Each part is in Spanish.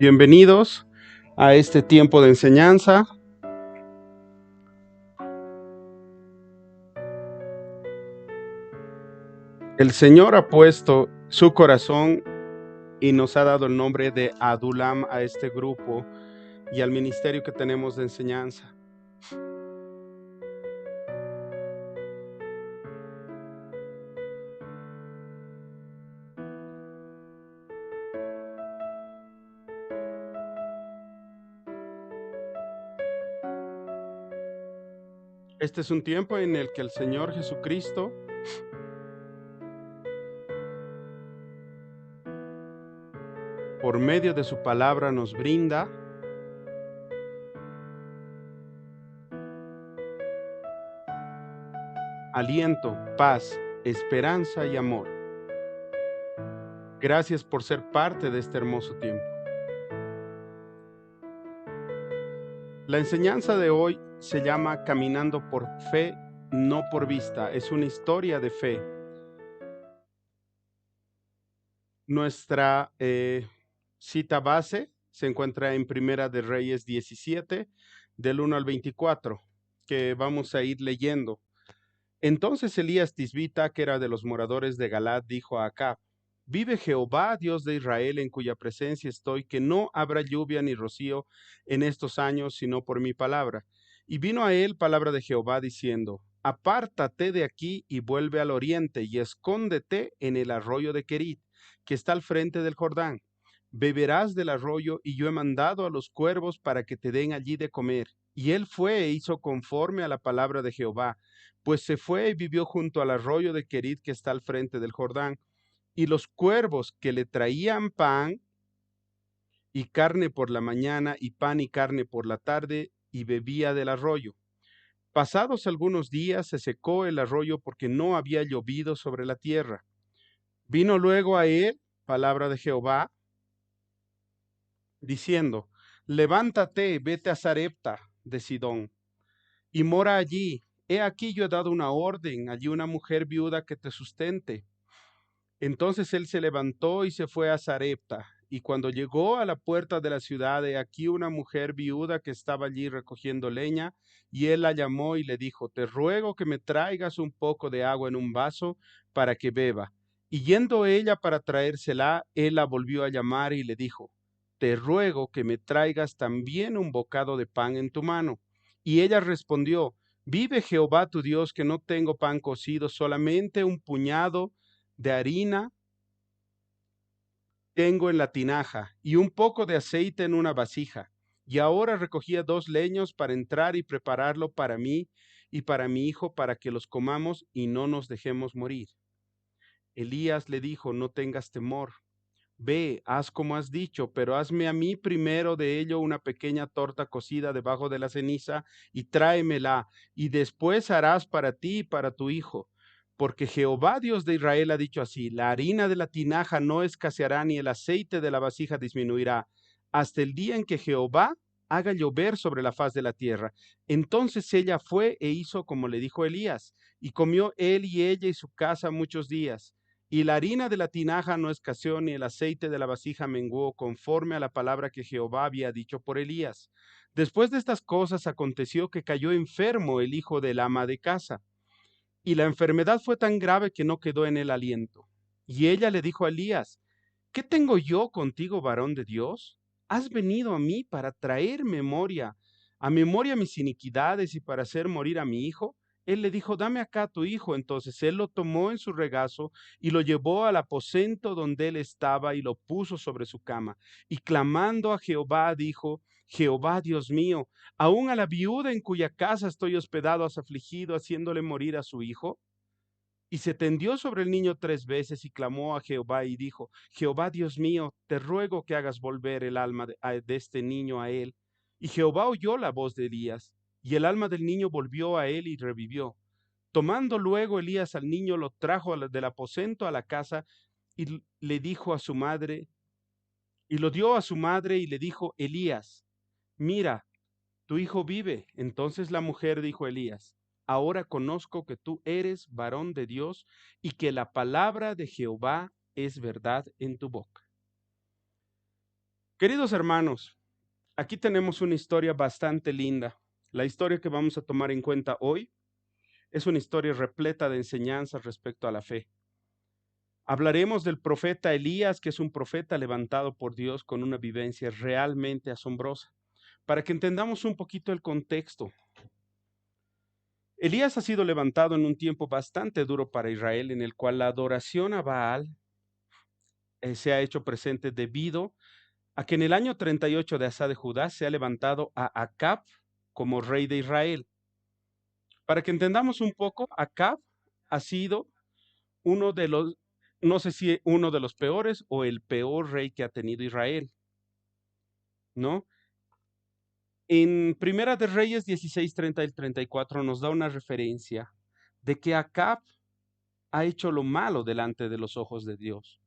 Bienvenidos a este tiempo de enseñanza. El Señor ha puesto su corazón y nos ha dado el nombre de Adulam a este grupo y al ministerio que tenemos de enseñanza. Este es un tiempo en el que el Señor Jesucristo por medio de su palabra nos brinda aliento, paz, esperanza y amor. Gracias por ser parte de este hermoso tiempo. La enseñanza de hoy se llama Caminando por fe, no por vista. Es una historia de fe. Nuestra cita base se encuentra en Primera de Reyes 17, del 1 al 24, que vamos a ir leyendo. Entonces Elías Tisbita, que era de los moradores de Galad, dijo a Acab: Vive Jehová, Dios de Israel, en cuya presencia estoy, que no habrá lluvia ni rocío en estos años, sino por mi palabra. Y vino a él palabra de Jehová diciendo: Apártate de aquí y vuelve al oriente, y escóndete en el arroyo de Querit, que está al frente del Jordán. Beberás del arroyo, y yo he mandado a los cuervos para que te den allí de comer. Y él fue e hizo conforme a la palabra de Jehová, pues se fue y vivió junto al arroyo de Querit, que está al frente del Jordán. Y los cuervos que le traían pan y carne por la mañana, y pan y carne por la tarde, y bebía del arroyo. Pasados algunos días se secó el arroyo, porque no había llovido sobre la tierra. Vino luego a él palabra de Jehová, diciendo: Levántate, vete a Sarepta de Sidón, y mora allí. He aquí yo he dado una orden, allí una mujer viuda que te sustente. Entonces él se levantó y se fue a Sarepta, y cuando llegó a la puerta de la ciudad, he aquí una mujer viuda que estaba allí recogiendo leña, y él la llamó y le dijo: Te ruego que me traigas un poco de agua en un vaso para que beba. Y yendo ella para traérsela, él la volvió a llamar y le dijo: Te ruego que me traigas también un bocado de pan en tu mano. Y ella respondió: Vive Jehová tu Dios, que no tengo pan cocido, solamente un puñado de harina tengo en la tinaja, y un poco de aceite en una vasija. Y ahora recogía 2 leños para entrar y prepararlo para mí y para mi hijo, para que los comamos y no nos dejemos morir. Elías le dijo: No tengas temor. Ve, haz como has dicho, pero hazme a mí primero de ello una pequeña torta cocida debajo de la ceniza, y tráemela, y después harás para ti y para tu hijo. Porque Jehová Dios de Israel ha dicho así: La harina de la tinaja no escaseará, ni el aceite de la vasija disminuirá, hasta el día en que Jehová haga llover sobre la faz de la tierra. Entonces ella fue e hizo como le dijo Elías, y comió él y ella y su casa muchos días. Y la harina de la tinaja no escaseó, ni el aceite de la vasija menguó, conforme a la palabra que Jehová había dicho por Elías. Después de estas cosas aconteció que cayó enfermo el hijo del ama de casa, y la enfermedad fue tan grave que no quedó en él aliento. Y ella le dijo a Elías: ¿Qué tengo yo contigo, varón de Dios? ¿Has venido a mí para traer a memoria mis iniquidades y para hacer morir a mi hijo? Él le dijo: Dame acá tu hijo. Entonces él lo tomó en su regazo y lo llevó al aposento donde él estaba y lo puso sobre su cama. Y clamando a Jehová dijo: Jehová Dios mío, aún a la viuda en cuya casa estoy hospedado has afligido, haciéndole morir a su hijo. Y se tendió sobre el niño 3 veces y clamó a Jehová y dijo: Jehová Dios mío, te ruego que hagas volver el alma de este niño a él. Y Jehová oyó la voz de Elías, y el alma del niño volvió a él y revivió. Tomando luego Elías al niño, lo trajo del aposento a la casa y le dijo a su madre, y lo dio a su madre y le dijo: Elías, mira, tu hijo vive. Entonces la mujer dijo a Elías: Ahora conozco que tú eres varón de Dios y que la palabra de Jehová es verdad en tu boca. Queridos hermanos, aquí tenemos una historia bastante linda. La historia que vamos a tomar en cuenta hoy es una historia repleta de enseñanzas respecto a la fe. Hablaremos del profeta Elías, que es un profeta levantado por Dios con una vivencia realmente asombrosa, para que entendamos un poquito el contexto. Elías ha sido levantado en un tiempo bastante duro para Israel, en el cual la adoración a Baal se ha hecho presente debido a que en el año 38 de Asa de Judá se ha levantado a Acab como rey de Israel. Para que entendamos un poco, Acab ha sido uno de los, no sé si uno de los peores o el peor rey que ha tenido Israel, ¿no? En Primera de Reyes 16, 30 y 34 nos da una referencia de que Acab ha hecho lo malo delante de los ojos de Dios,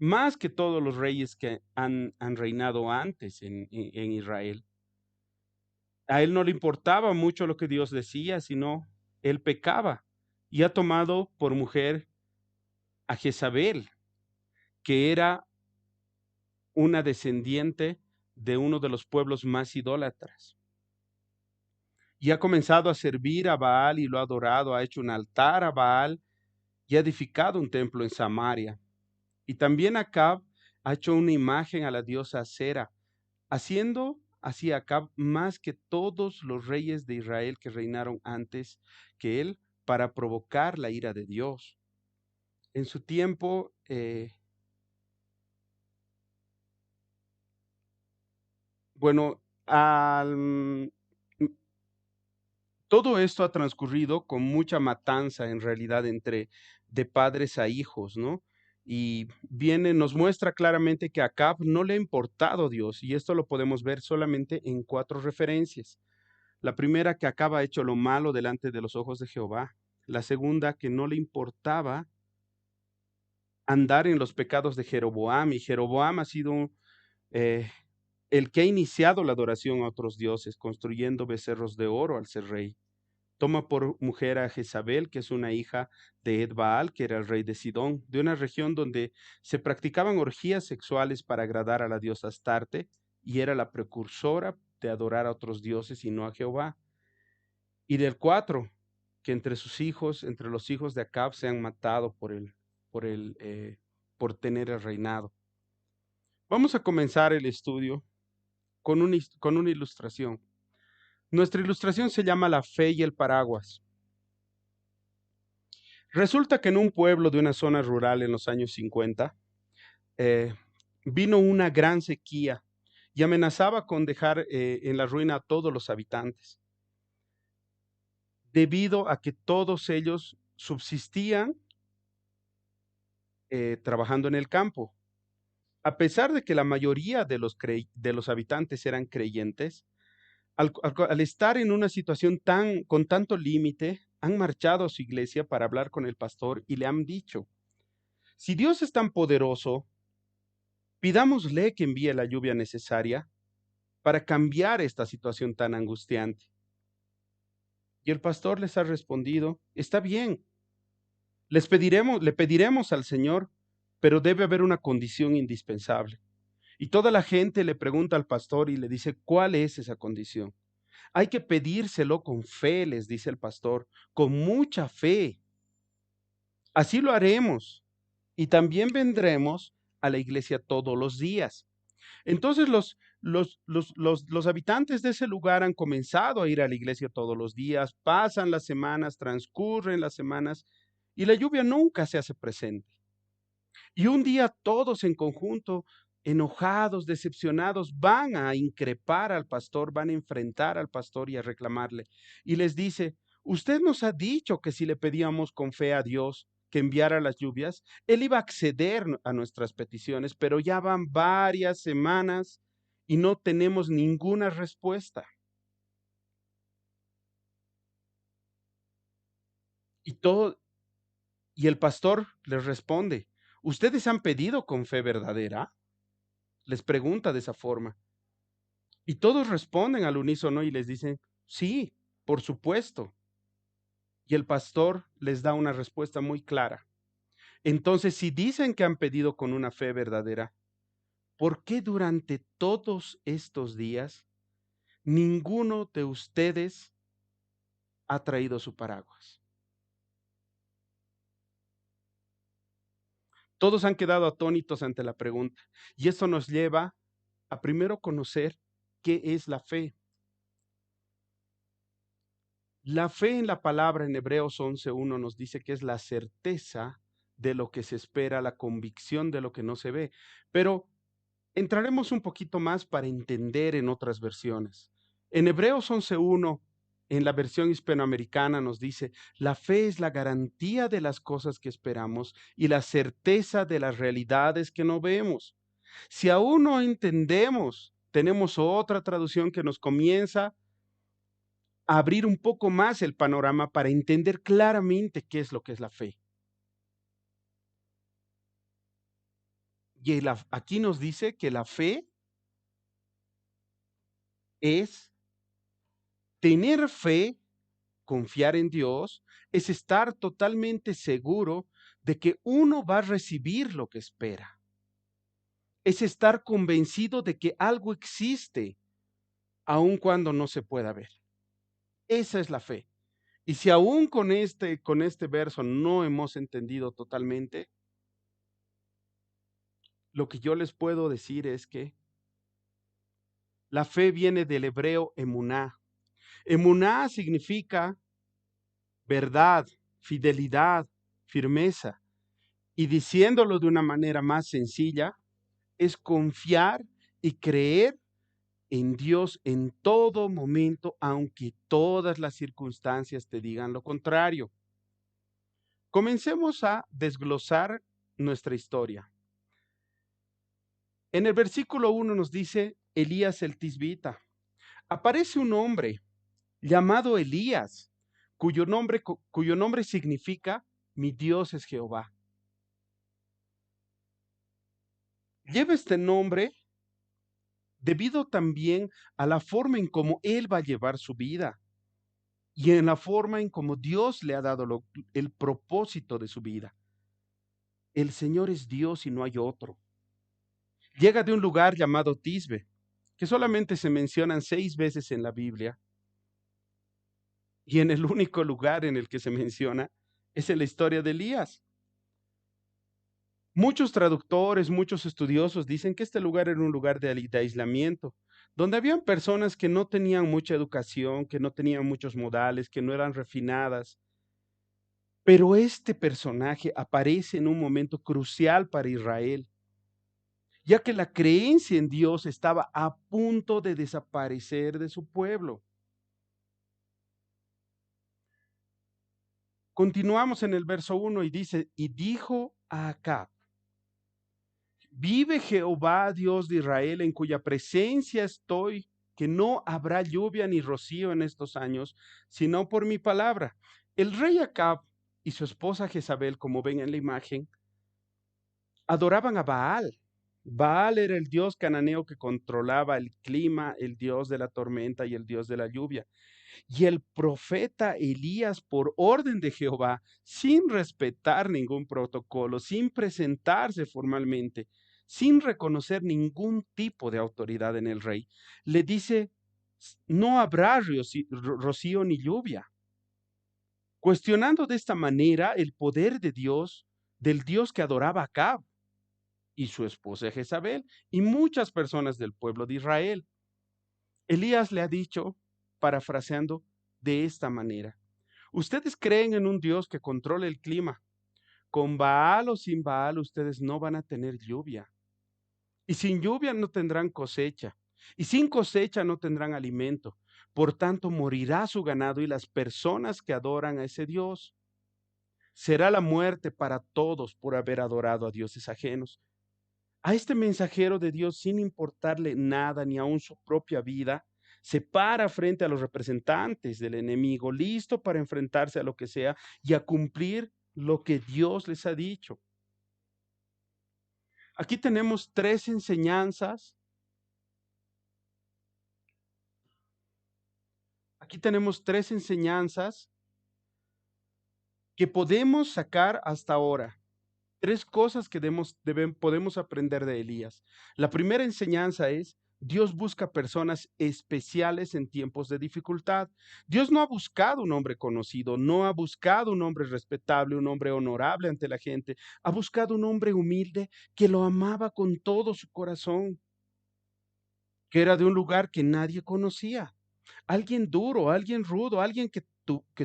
más que todos los reyes que han reinado antes en Israel. A él no le importaba mucho lo que Dios decía, sino él pecaba y ha tomado por mujer a Jezabel, que era una descendiente de uno de los pueblos más idólatras. Y ha comenzado a servir a Baal y lo ha adorado, ha hecho un altar a Baal y ha edificado un templo en Samaria. Y también Acab ha hecho una imagen a la diosa Acera, haciendo así Acab más que todos los reyes de Israel que reinaron antes que él para provocar la ira de Dios. En su tiempo, bueno, todo esto ha transcurrido con mucha matanza en realidad entre de padres a hijos, ¿no? Y nos muestra claramente que a Acab no le ha importado Dios, y esto lo podemos ver solamente en 4 referencias. La primera, que Acab ha hecho lo malo delante de los ojos de Jehová. La segunda, que no le importaba andar en los pecados de Jeroboam, y Jeroboam ha sido eh, el que ha iniciado la adoración a otros dioses, construyendo becerros de oro al ser rey. Toma por mujer a Jezabel, que es una hija de Edbaal, que era el rey de Sidón, de una región donde se practicaban orgías sexuales para agradar a la diosa Astarte, y era la precursora de adorar a otros dioses y no a Jehová. Y del 4, que entre sus hijos, entre los hijos de Acab, se han matado por el, por tener el reinado. Vamos a comenzar el estudio con una ilustración. Nuestra ilustración se llama La fe y el paraguas. Resulta que en un pueblo de una zona rural en los años 50, vino una gran sequía y amenazaba con dejar en la ruina a todos los habitantes, debido a que todos ellos subsistían trabajando en el campo. A pesar de que la mayoría de los habitantes eran creyentes, al estar en una situación con tanto límite, han marchado a su iglesia para hablar con el pastor y le han dicho, si Dios es tan poderoso, pidámosle que envíe la lluvia necesaria para cambiar esta situación tan angustiante. Y el pastor les ha respondido, está bien, le pediremos al Señor, pero debe haber una condición indispensable. Y toda la gente le pregunta al pastor y le dice, ¿cuál es esa condición? Hay que pedírselo con fe, les dice el pastor, con mucha fe. Así lo haremos. Y también vendremos a la iglesia todos los días. Entonces los habitantes de ese lugar han comenzado a ir a la iglesia todos los días, pasan las semanas, transcurren las semanas y la lluvia nunca se hace presente. Y un día todos en conjunto, enojados, decepcionados, van a increpar al pastor, van a enfrentar al pastor y a reclamarle. Y les dice, usted nos ha dicho que si le pedíamos con fe a Dios que enviara las lluvias, él iba a acceder a nuestras peticiones, pero ya van varias semanas y no tenemos ninguna respuesta. Y todo, y el pastor les responde, ¿ustedes han pedido con fe verdadera? Les pregunta de esa forma. Y todos responden al unísono y les dicen, sí, por supuesto. Y el pastor les da una respuesta muy clara. Entonces, si dicen que han pedido con una fe verdadera, ¿por qué durante todos estos días ninguno de ustedes ha traído su paraguas? Todos han quedado atónitos ante la pregunta. Y esto nos lleva a primero conocer qué es la fe. La fe en la palabra en Hebreos 11:1 nos dice que es la certeza de lo que se espera, la convicción de lo que no se ve. Pero entraremos un poquito más para entender en otras versiones. En Hebreos 11:1, en la versión hispanoamericana, nos dice, la fe es la garantía de las cosas que esperamos y la certeza de las realidades que no vemos. Si aún no entendemos, tenemos otra traducción que nos comienza a abrir un poco más el panorama para entender claramente qué es lo que es la fe. Y aquí nos dice que la fe es tener fe, confiar en Dios, es estar totalmente seguro de que uno va a recibir lo que espera. Es estar convencido de que algo existe, aun cuando no se pueda ver. Esa es la fe. Y si aún con este verso no hemos entendido totalmente, lo que yo les puedo decir es que la fe viene del hebreo emuná. Emuná significa verdad, fidelidad, firmeza. Y diciéndolo de una manera más sencilla, es confiar y creer en Dios en todo momento, aunque todas las circunstancias te digan lo contrario. Comencemos a desglosar nuestra historia. En el versículo 1 nos dice Elías el Tisbita. Aparece un hombre llamado Elías, cuyo nombre significa mi Dios es Jehová. Lleva este nombre debido también a la forma en cómo él va a llevar su vida y en la forma en cómo Dios le ha dado el propósito de su vida. El Señor es Dios y no hay otro. Llega de un lugar llamado Tisbe, que solamente se mencionan 6 veces en la Biblia, y en el único lugar en el que se menciona es en la historia de Elías. Muchos traductores, muchos estudiosos dicen que este lugar era un lugar de aislamiento, donde habían personas que no tenían mucha educación, que no tenían muchos modales, que no eran refinadas. Pero este personaje aparece en un momento crucial para Israel, ya que la creencia en Dios estaba a punto de desaparecer de su pueblo. Continuamos en el verso 1 y dice, y dijo a Acab, vive Jehová, Dios de Israel, en cuya presencia estoy, que no habrá lluvia ni rocío en estos años, sino por mi palabra. El rey Acab y su esposa Jezabel, como ven en la imagen, adoraban a Baal. Baal era el dios cananeo que controlaba el clima, el dios de la tormenta y el dios de la lluvia. Y el profeta Elías, por orden de Jehová, sin respetar ningún protocolo, sin presentarse formalmente, sin reconocer ningún tipo de autoridad en el rey, le dice, no habrá rocío ni lluvia, cuestionando de esta manera el poder de Dios, del Dios que adoraba a Acab y su esposa Jezabel y muchas personas del pueblo de Israel. Elías le ha dicho, parafraseando, de esta manera: ustedes creen en un Dios que controla el clima. Con Baal o sin Baal, ustedes no van a tener lluvia. Y sin lluvia no tendrán cosecha. Y sin cosecha no tendrán alimento. Por tanto, morirá su ganado y las personas que adoran a ese Dios. Será la muerte para todos por haber adorado a dioses ajenos. A este mensajero de Dios, sin importarle nada, ni aun su propia vida, se para frente a los representantes del enemigo, listo para enfrentarse a lo que sea y a cumplir lo que Dios les ha dicho. Aquí tenemos tres enseñanzas. Aquí tenemos tres enseñanzas que podemos sacar hasta ahora. Tres cosas que podemos aprender de Elías. La primera enseñanza es, Dios busca personas especiales en tiempos de dificultad. Dios no ha buscado un hombre conocido, no ha buscado un hombre respetable, un hombre honorable ante la gente. Ha buscado un hombre humilde que lo amaba con todo su corazón, que era de un lugar que nadie conocía. Alguien duro, alguien rudo, alguien que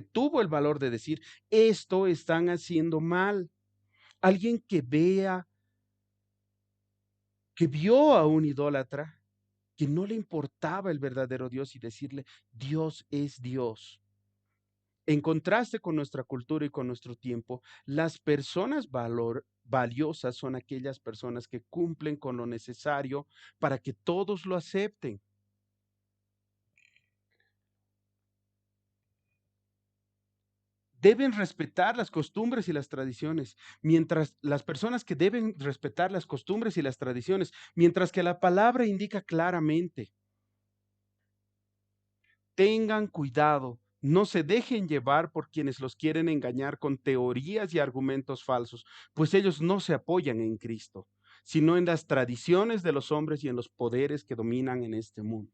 tuvo el valor de decir, esto están haciendo mal. Alguien que vio a un idólatra, que no le importaba el verdadero Dios y decirle, Dios es Dios. En contraste con nuestra cultura y con nuestro tiempo, las personas valiosas son aquellas personas que cumplen con lo necesario para que todos lo acepten. Deben respetar las costumbres y las tradiciones, mientras las personas que deben respetar las costumbres y las tradiciones, mientras que la palabra indica claramente, tengan cuidado, no se dejen llevar por quienes los quieren engañar con teorías y argumentos falsos, pues ellos no se apoyan en Cristo, sino en las tradiciones de los hombres y en los poderes que dominan en este mundo.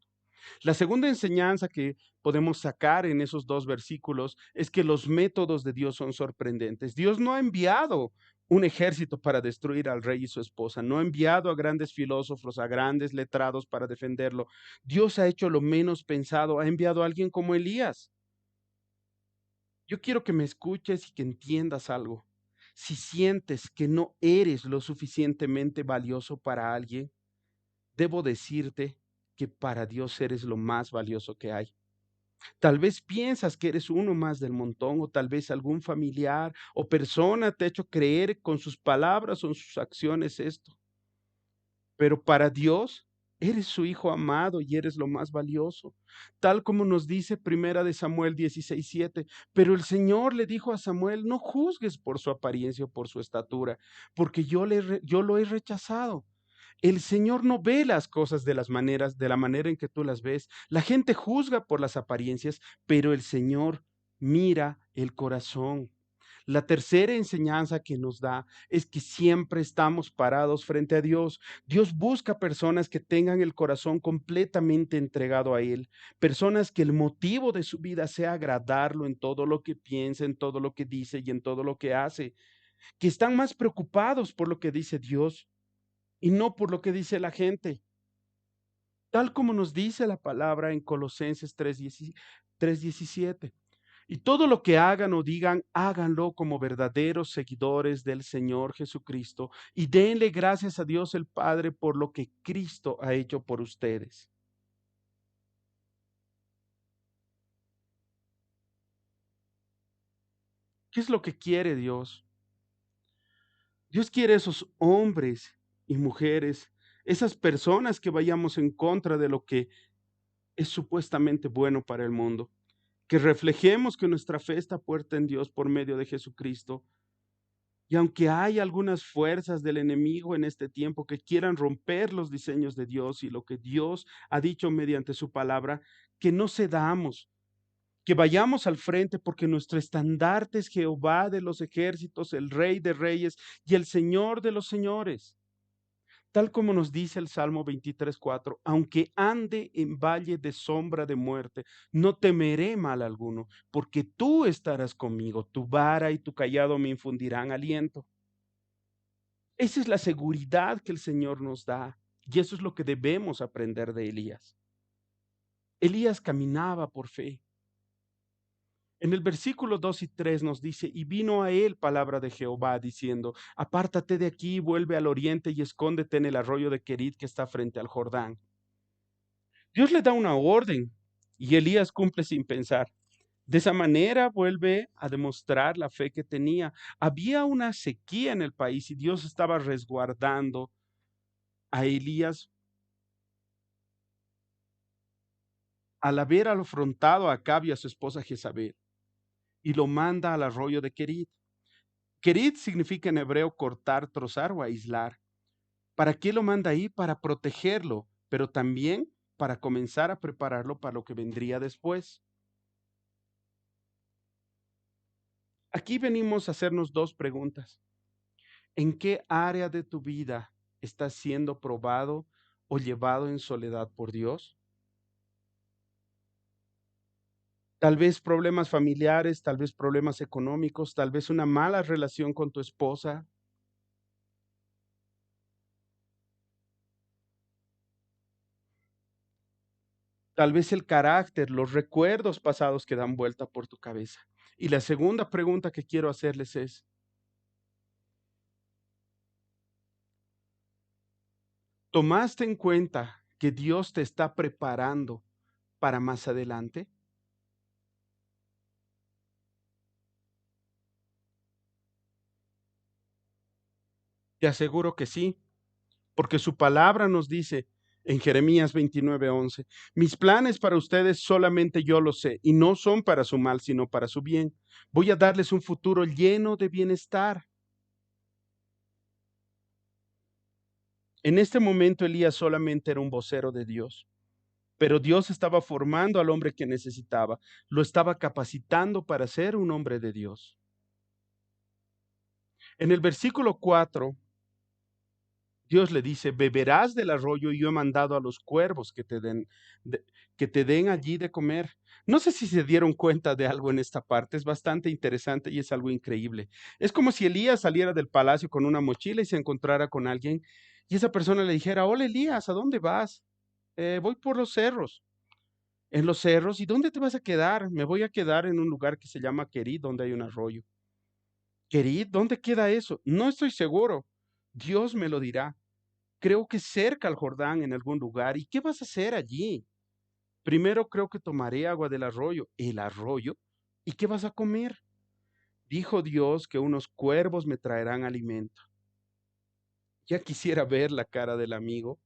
La segunda enseñanza que podemos sacar en esos dos versículos es que los métodos de Dios son sorprendentes. Dios no ha enviado un ejército para destruir al rey y su esposa, no ha enviado a grandes filósofos, a grandes letrados para defenderlo. Dios ha hecho lo menos pensado, ha enviado a alguien como Elías. Yo quiero que me escuches y que entiendas algo. Si sientes que no eres lo suficientemente valioso para alguien, debo decirte que para Dios eres lo más valioso que hay. Tal vez piensas que eres uno más del montón, o tal vez algún familiar o persona te ha hecho creer con sus palabras o en sus acciones esto. Pero para Dios eres su hijo amado y eres lo más valioso. Tal como nos dice Primera de Samuel 16:7. Pero el Señor le dijo a Samuel, no juzgues por su apariencia o por su estatura, porque yo lo he rechazado. El Señor no ve las cosas de la manera en que tú las ves. La gente juzga por las apariencias, pero el Señor mira el corazón. La tercera enseñanza que nos da es que siempre estamos parados frente a Dios. Dios busca personas que tengan el corazón completamente entregado a Él, personas que el motivo de su vida sea agradarlo en todo lo que piensa, en todo lo que dice y en todo lo que hace, que están más preocupados por lo que dice Dios y no por lo que dice la gente, tal como nos dice la palabra en Colosenses 3:17. Y todo lo que hagan o digan, háganlo como verdaderos seguidores del Señor Jesucristo y denle gracias a Dios el Padre por lo que Cristo ha hecho por ustedes. ¿Qué es lo que quiere Dios? Dios quiere esos hombres y mujeres, esas personas que vayamos en contra de lo que es supuestamente bueno para el mundo, que reflejemos que nuestra fe está puesta en Dios por medio de Jesucristo. Y aunque hay algunas fuerzas del enemigo en este tiempo que quieran romper los diseños de Dios y lo que Dios ha dicho mediante su palabra, que no cedamos, que vayamos al frente porque nuestro estandarte es Jehová de los ejércitos, el Rey de reyes y el Señor de los señores. Tal como nos dice el Salmo 23:4, aunque ande en valle de sombra de muerte, no temeré mal alguno, porque tú estarás conmigo, tu vara y tu cayado me infundirán aliento. Esa es la seguridad que el Señor nos da, y eso es lo que debemos aprender de Elías. Elías caminaba por fe. En el versículo 2 y 3 nos dice, y vino a él palabra de Jehová diciendo, apártate de aquí, vuelve al oriente y escóndete en el arroyo de Querit que está frente al Jordán. Dios le da una orden y Elías cumple sin pensar. De esa manera vuelve a demostrar la fe que tenía. Había una sequía en el país y Dios estaba resguardando a Elías al haber afrontado a Acab y a su esposa Jezabel y lo manda al arroyo de Kerit. Kerit significa en hebreo cortar, trozar o aislar. ¿Para qué lo manda ahí? Para protegerlo, pero también para comenzar a prepararlo para lo que vendría después. Aquí venimos a hacernos dos preguntas. ¿En qué área de tu vida estás siendo probado o llevado en soledad por Dios? Tal vez problemas familiares, tal vez problemas económicos, tal vez una mala relación con tu esposa, tal vez el carácter, los recuerdos pasados que dan vuelta por tu cabeza. Y la segunda pregunta que quiero hacerles es, ¿tomaste en cuenta que Dios te está preparando para más adelante? Te aseguro que sí, porque su palabra nos dice en Jeremías 29:11, mis planes para ustedes solamente yo los sé, y no son para su mal, sino para su bien. Voy a darles un futuro lleno de bienestar. En este momento Elías solamente era un vocero de Dios, pero Dios estaba formando al hombre que necesitaba, lo estaba capacitando para ser un hombre de Dios. En el versículo 4, Dios le dice, beberás del arroyo y yo he mandado a los cuervos que te den allí de comer. No sé si se dieron cuenta de algo en esta parte, es bastante interesante y es algo increíble. Es como si Elías saliera del palacio con una mochila y se encontrara con alguien y esa persona le dijera, hola Elías, ¿a dónde vas? Voy por los cerros. En los cerros, ¿y dónde te vas a quedar? Me voy a quedar en un lugar que se llama Querid, donde hay un arroyo. Querid, ¿dónde queda eso? No estoy seguro. Dios me lo dirá. Creo que cerca al Jordán en algún lugar. ¿Y qué vas a hacer allí? Primero creo que tomaré agua del arroyo. ¿El arroyo? ¿Y qué vas a comer? Dijo Dios que unos cuervos me traerán alimento. Ya quisiera ver la cara del amigo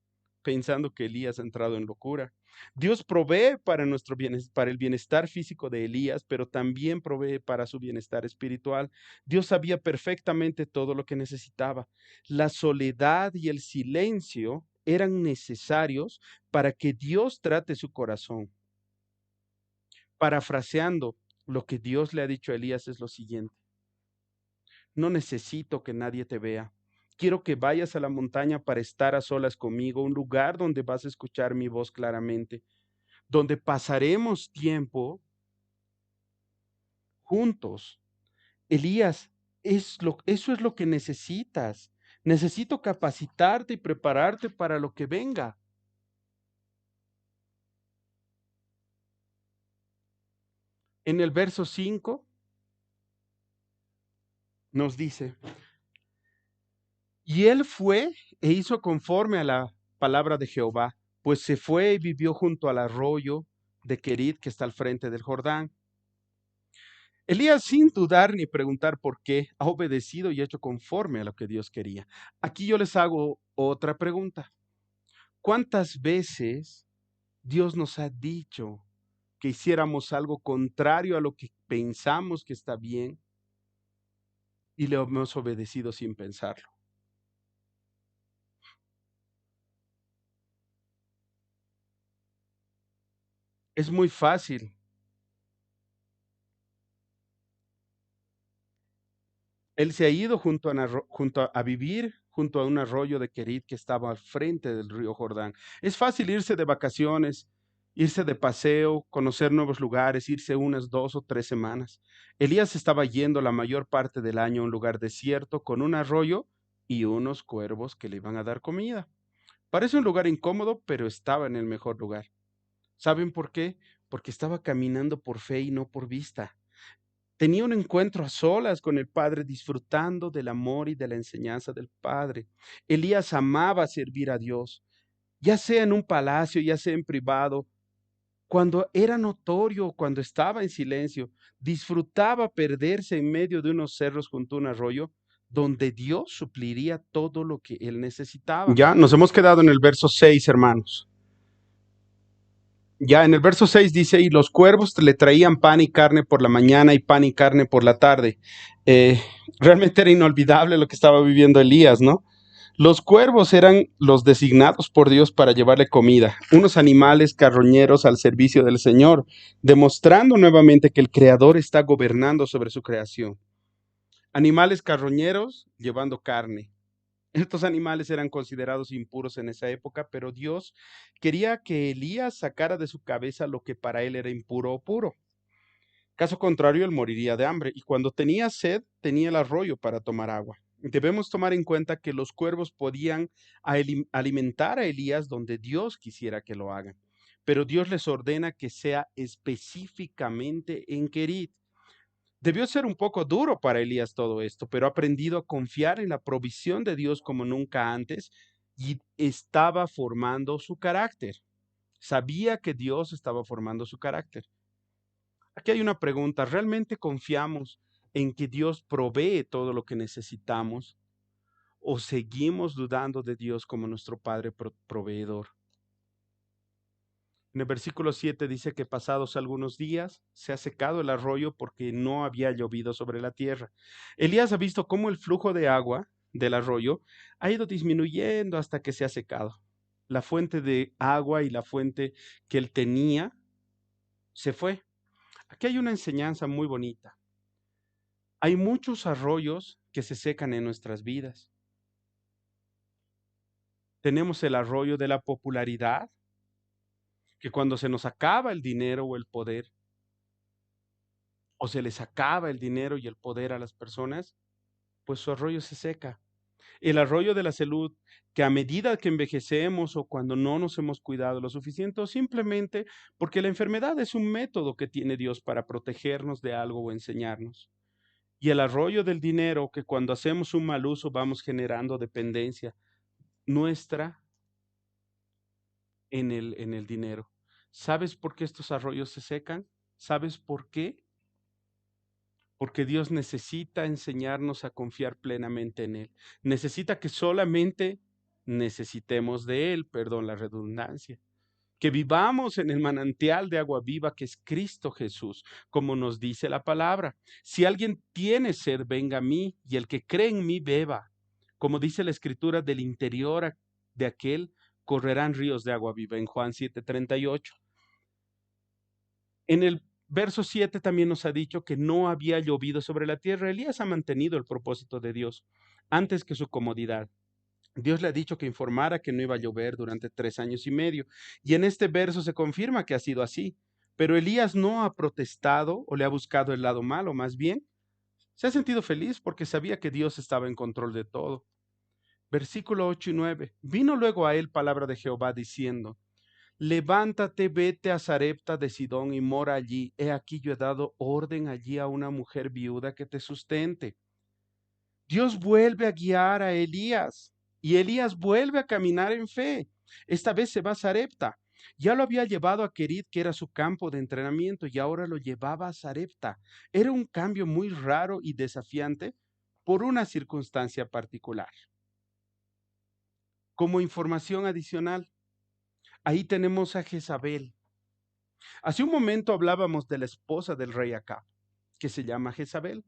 pensando que Elías ha entrado en locura. Dios provee para nuestro bienestar, para el bienestar físico de Elías, pero también provee para su bienestar espiritual. Dios sabía perfectamente todo lo que necesitaba. La soledad y el silencio eran necesarios para que Dios trate su corazón. Parafraseando, lo que Dios le ha dicho a Elías es lo siguiente: no necesito que nadie te vea. Quiero que vayas a la montaña para estar a solas conmigo, un lugar donde vas a escuchar mi voz claramente, donde pasaremos tiempo juntos. Elías, eso es lo que necesitas. Necesito capacitarte y prepararte para lo que venga. En el verso 5 nos dice, y él fue e hizo conforme a la palabra de Jehová, pues se fue y vivió junto al arroyo de Querid que está al frente del Jordán. Elías, sin dudar ni preguntar por qué, ha obedecido y hecho conforme a lo que Dios quería. Aquí yo les hago otra pregunta. ¿Cuántas veces Dios nos ha dicho que hiciéramos algo contrario a lo que pensamos que está bien y le hemos obedecido sin pensarlo? Es muy fácil. Él se ha ido a vivir junto a un arroyo de Querid que estaba al frente del río Jordán. Es fácil irse de vacaciones, irse de paseo, conocer nuevos lugares, irse unas 2 o 3 semanas. Elías estaba yendo la mayor parte del año a un lugar desierto con un arroyo y unos cuervos que le iban a dar comida. Parece un lugar incómodo, pero estaba en el mejor lugar. ¿Saben por qué? Porque estaba caminando por fe y no por vista. Tenía un encuentro a solas con el Padre, disfrutando del amor y de la enseñanza del Padre. Elías amaba servir a Dios, ya sea en un palacio, ya sea en privado. Cuando era notorio, cuando estaba en silencio, disfrutaba perderse en medio de unos cerros junto a un arroyo donde Dios supliría todo lo que él necesitaba. Ya nos hemos quedado en el verso 6, hermanos. Ya en el verso 6 dice, y los cuervos le traían pan y carne por la mañana y pan y carne por la tarde. Eh, Realmente era inolvidable lo que estaba viviendo Elías, ¿no? Los cuervos eran los designados por Dios para llevarle comida, unos animales carroñeros al servicio del Señor, demostrando nuevamente que el Creador está gobernando sobre su creación. Animales carroñeros llevando carne. Estos animales eran considerados impuros en esa época, pero Dios quería que Elías sacara de su cabeza lo que para él era impuro o puro. Caso contrario, él moriría de hambre y cuando tenía sed, tenía el arroyo para tomar agua. Debemos tomar en cuenta que los cuervos podían alimentar a Elías donde Dios quisiera que lo hagan, pero Dios les ordena que sea específicamente en Kerit. Debió ser un poco duro para Elías todo esto, pero ha aprendido a confiar en la provisión de Dios como nunca antes y estaba formando su carácter. Sabía que Dios estaba formando su carácter. Aquí hay una pregunta, ¿realmente confiamos en que Dios provee todo lo que necesitamos o seguimos dudando de Dios como nuestro Padre proveedor? En el versículo 7 dice que pasados algunos días se ha secado el arroyo porque no había llovido sobre la tierra. Elías ha visto cómo el flujo de agua del arroyo ha ido disminuyendo hasta que se ha secado. La fuente de agua y la fuente que él tenía se fue. Aquí hay una enseñanza muy bonita. Hay muchos arroyos que se secan en nuestras vidas. Tenemos el arroyo de la popularidad, que cuando se nos acaba el dinero o el poder, o se les acaba el dinero y el poder a las personas, pues su arroyo se seca. El arroyo de la salud, que a medida que envejecemos o cuando no nos hemos cuidado lo suficiente, o simplemente porque la enfermedad es un método que tiene Dios para protegernos de algo o enseñarnos. Y el arroyo del dinero, que cuando hacemos un mal uso vamos generando dependencia nuestra en el dinero. ¿Sabes por qué estos arroyos se secan? ¿Sabes por qué? Porque Dios necesita enseñarnos a confiar plenamente en Él. Necesita que solamente necesitemos de Él, perdón la redundancia. Que vivamos en el manantial de agua viva que es Cristo Jesús, como nos dice la palabra. Si alguien tiene sed, venga a mí, y el que cree en mí, beba. Como dice la Escritura, del interior de aquel correrán ríos de agua viva, en Juan 7:38. En el verso 7 también nos ha dicho que no había llovido sobre la tierra. Elías ha mantenido el propósito de Dios antes que su comodidad. Dios le ha dicho que informara que no iba a llover durante 3 años y medio. Y en este verso se confirma que ha sido así. Pero Elías no ha protestado o le ha buscado el lado malo, más bien se ha sentido feliz porque sabía que Dios estaba en control de todo. Versículo 8 y 9. Vino luego a él palabra de Jehová diciendo: Levántate, vete a Sarepta de Sidón y mora allí. He aquí yo he dado orden allí a una mujer viuda que te sustente. Dios vuelve a guiar a Elías y Elías vuelve a caminar en fe. Esta vez se va a Sarepta. Ya lo había llevado a Kerit, que era su campo de entrenamiento, y ahora lo llevaba a Sarepta. Era un cambio muy raro y desafiante por una circunstancia particular. Como información adicional, ahí tenemos a Jezabel. Hace un momento hablábamos de la esposa del rey Acab, que se llama Jezabel.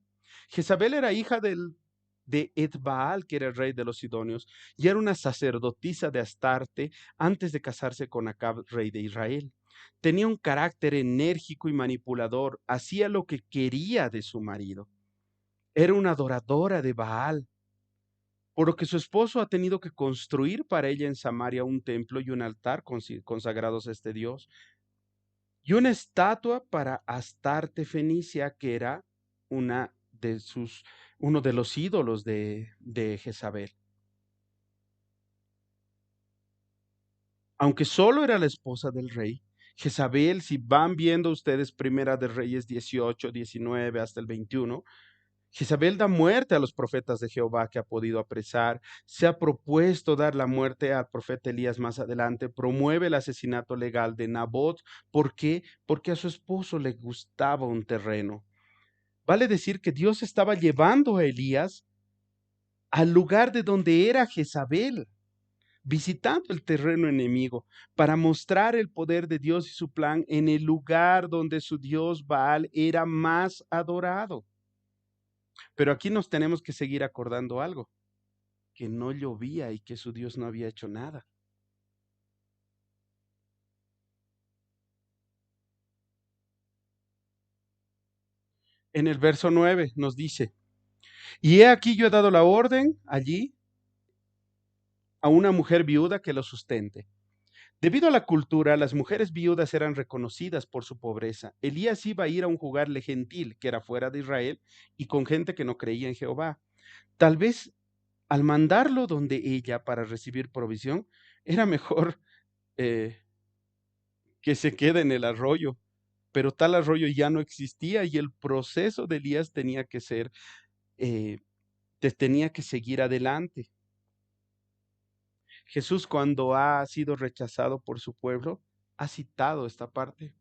Jezabel era hija de Etbaal, que era el rey de los Sidonios, y era una sacerdotisa de Astarte antes de casarse con Acab, rey de Israel. Tenía un carácter enérgico y manipulador, hacía lo que quería de su marido. Era una adoradora de Baal, por lo que su esposo ha tenido que construir para ella en Samaria un templo y un altar consagrados a este Dios, y una estatua para Astarte Fenicia, que era una de sus, uno de los ídolos de Jezabel. Aunque solo era la esposa del rey, Jezabel, si van viendo ustedes Primera de Reyes 18, 19 hasta el 21, Jezabel da muerte a los profetas de Jehová que ha podido apresar, se ha propuesto dar la muerte al profeta Elías más adelante, promueve el asesinato legal de Nabot. ¿Por qué? Porque a su esposo le gustaba un terreno. Vale decir que Dios estaba llevando a Elías al lugar de donde era Jezabel, visitando el terreno enemigo para mostrar el poder de Dios y su plan en el lugar donde su Dios Baal era más adorado. Pero aquí nos tenemos que seguir acordando algo, que no llovía y que su Dios no había hecho nada. En el verso 9 nos dice: Y he aquí yo he dado la orden allí a una mujer viuda que lo sustente. Debido a la cultura, las mujeres viudas eran reconocidas por su pobreza. Elías iba a ir a un lugar gentil, que era fuera de Israel, y con gente que no creía en Jehová. Tal vez al mandarlo donde ella para recibir provisión, era mejor eh, que se quede en el arroyo, pero tal arroyo ya no existía y el proceso de Elías tenía que ser, eh, tenía que seguir adelante. Jesús, cuando ha sido rechazado por su pueblo, ha citado esta parte.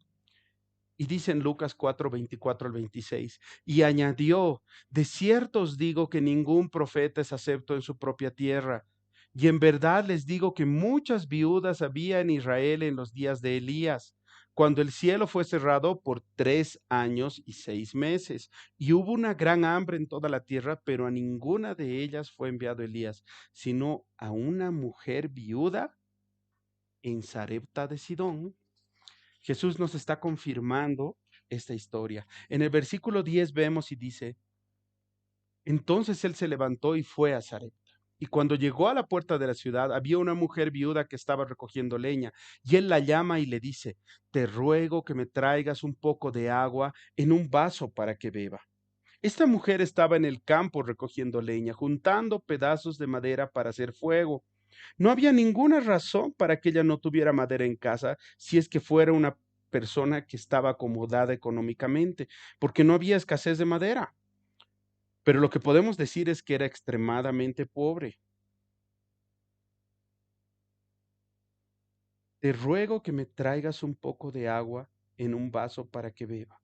Y dice en Lucas 4, 24 al 26, y añadió, de cierto os digo que ningún profeta es acepto en su propia tierra. Y en verdad les digo que muchas viudas había en Israel en los días de Elías, cuando el cielo fue cerrado por 3 años y 6 meses, y hubo una gran hambre en toda la tierra, pero a ninguna de ellas fue enviado Elías, sino a una mujer viuda en Sarepta de Sidón. Jesús nos está confirmando esta historia. En el versículo 10 vemos y dice, entonces él se levantó y fue a Sarepta. Y cuando llegó a la puerta de la ciudad, había una mujer viuda que estaba recogiendo leña. Y él la llama y le dice, te ruego que me traigas un poco de agua en un vaso para que beba. Esta mujer estaba en el campo recogiendo leña, juntando pedazos de madera para hacer fuego. No había ninguna razón para que ella no tuviera madera en casa si es que fuera una persona que estaba acomodada económicamente, porque no había escasez de madera. Pero lo que podemos decir es que era extremadamente pobre. Te ruego que me traigas un poco de agua en un vaso para que beba.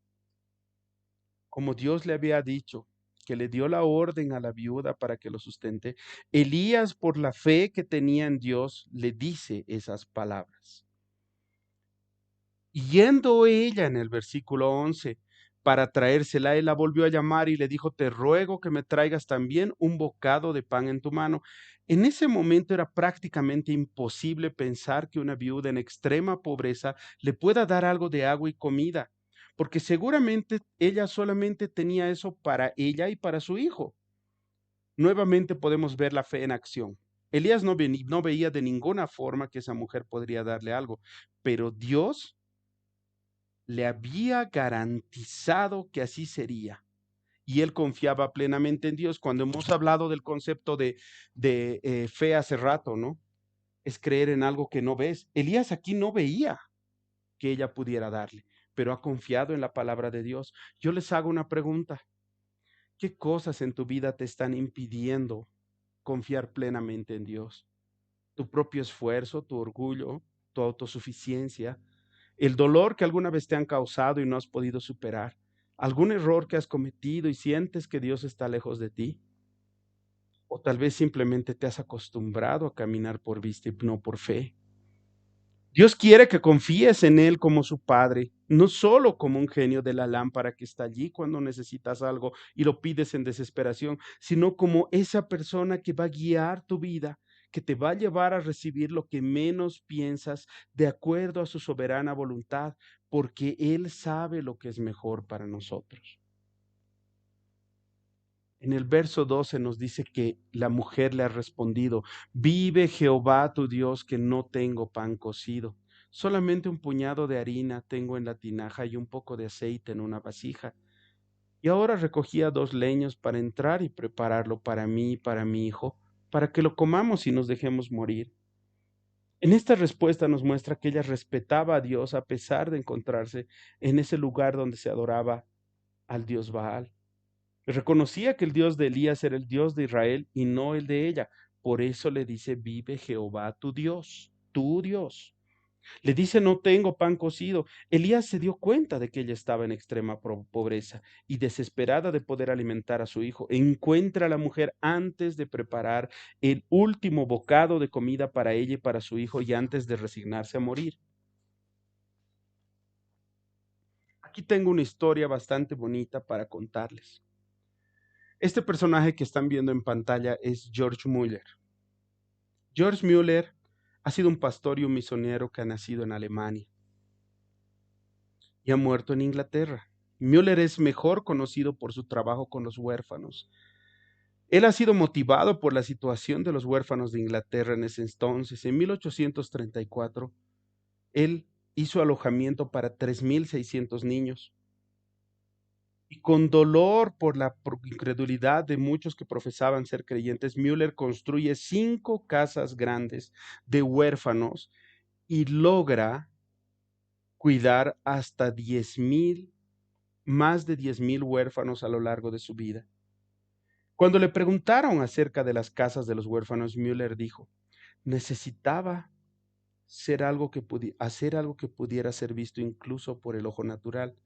Como Dios le había dicho, que le dio la orden a la viuda para que lo sustente, Elías, por la fe que tenía en Dios, le dice esas palabras. Y yendo ella en el versículo 11 para traérsela, él la volvió a llamar y le dijo, te ruego que me traigas también un bocado de pan en tu mano. En ese momento era prácticamente imposible pensar que una viuda en extrema pobreza le pueda dar algo de agua y comida, porque seguramente ella solamente tenía eso para ella y para su hijo. Nuevamente podemos ver la fe en acción. Elías no veía de ninguna forma que esa mujer podría darle algo, pero Dios le había garantizado que así sería. Y él confiaba plenamente en Dios. Cuando hemos hablado del concepto de fe hace rato, ¿no? Es creer en algo que no ves. Elías aquí no veía que ella pudiera darle, pero ha confiado en la palabra de Dios. Yo les hago una pregunta. ¿Qué cosas en tu vida te están impidiendo confiar plenamente en Dios? ¿Tu propio esfuerzo, tu orgullo, tu autosuficiencia, el dolor que alguna vez te han causado y no has podido superar, algún error que has cometido y sientes que Dios está lejos de ti? O tal vez simplemente te has acostumbrado a caminar por vista y no por fe. Dios quiere que confíes en Él como su Padre, no solo como un genio de la lámpara que está allí cuando necesitas algo y lo pides en desesperación, sino como esa persona que va a guiar tu vida, que te va a llevar a recibir lo que menos piensas de acuerdo a su soberana voluntad, porque Él sabe lo que es mejor para nosotros. En el verso 12 nos dice que la mujer le ha respondido, vive Jehová tu Dios que no tengo pan cocido, solamente un puñado de harina tengo en la tinaja y un poco de aceite en una vasija. Y ahora recogía 2 leños para entrar y prepararlo para mí y para mi hijo, para que lo comamos y nos dejemos morir. En esta respuesta nos muestra que ella respetaba a Dios a pesar de encontrarse en ese lugar donde se adoraba al Dios Baal. Reconocía que el Dios de Elías era el Dios de Israel y no el de ella. Por eso le dice, vive Jehová tu Dios, tu Dios. Le dice, no tengo pan cocido. Elías se dio cuenta de que ella estaba en extrema pobreza y desesperada de poder alimentar a su hijo. Encuentra a la mujer antes de preparar el último bocado de comida para ella y para su hijo y antes de resignarse a morir. Aquí tengo una historia bastante bonita para contarles. Este personaje que están viendo en pantalla es George Mueller. George Mueller ha sido un pastor y un misionero que ha nacido en Alemania y ha muerto en Inglaterra. Mueller es mejor conocido por su trabajo con los huérfanos. Él ha sido motivado por la situación de los huérfanos de Inglaterra en ese entonces. En 1834, él hizo alojamiento para 3,600 niños. Y con dolor por la incredulidad de muchos que profesaban ser creyentes, Müller construye 5 casas grandes de huérfanos y logra cuidar hasta 10,000, más de 10,000 huérfanos a lo largo de su vida. Cuando le preguntaron acerca de las casas de los huérfanos, Müller dijo: necesitaba hacer algo que pudiera ser visto incluso por el ojo natural.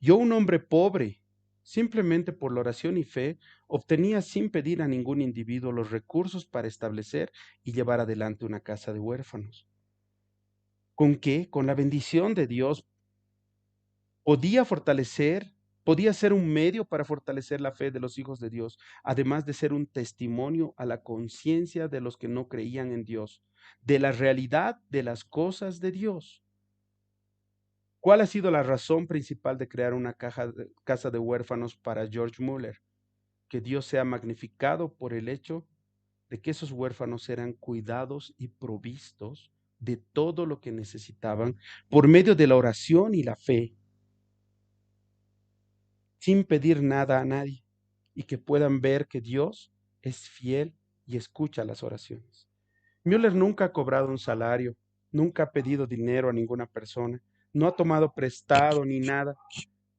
Yo, un hombre pobre, simplemente por la oración y fe, obtenía sin pedir a ningún individuo los recursos para establecer y llevar adelante una casa de huérfanos. ¿Con qué? Con la bendición de Dios podía fortalecer, podía ser un medio para fortalecer la fe de los hijos de Dios, además de ser un testimonio a la conciencia de los que no creían en Dios, de la realidad de las cosas de Dios. ¿Cuál ha sido la razón principal de crear una casa de huérfanos para George Müller? Que Dios sea magnificado por el hecho de que esos huérfanos eran cuidados y provistos de todo lo que necesitaban por medio de la oración y la fe, sin pedir nada a nadie, y que puedan ver que Dios es fiel y escucha las oraciones. Müller nunca ha cobrado un salario, nunca ha pedido dinero a ninguna persona, no ha tomado prestado ni nada.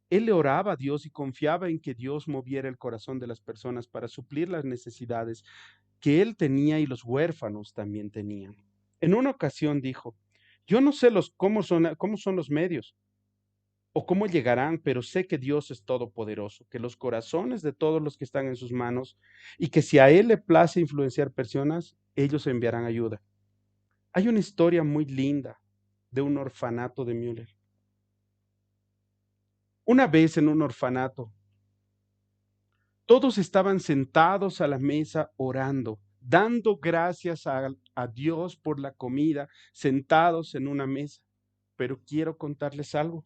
Él le oraba a Dios y confiaba en que Dios moviera el corazón de las personas para suplir las necesidades que él tenía y los huérfanos también tenían. En una ocasión dijo: yo no sé cómo son los medios o cómo llegarán, pero sé que Dios es todopoderoso, que los corazones de todos los que están en sus manos, y que si a Él le place influenciar personas, ellos enviarán ayuda. Hay una historia muy linda de un orfanato de Müller. Una vez en un orfanato, todos estaban sentados a la mesa orando, dando gracias a Dios por la comida, sentados en una mesa. Pero quiero contarles algo.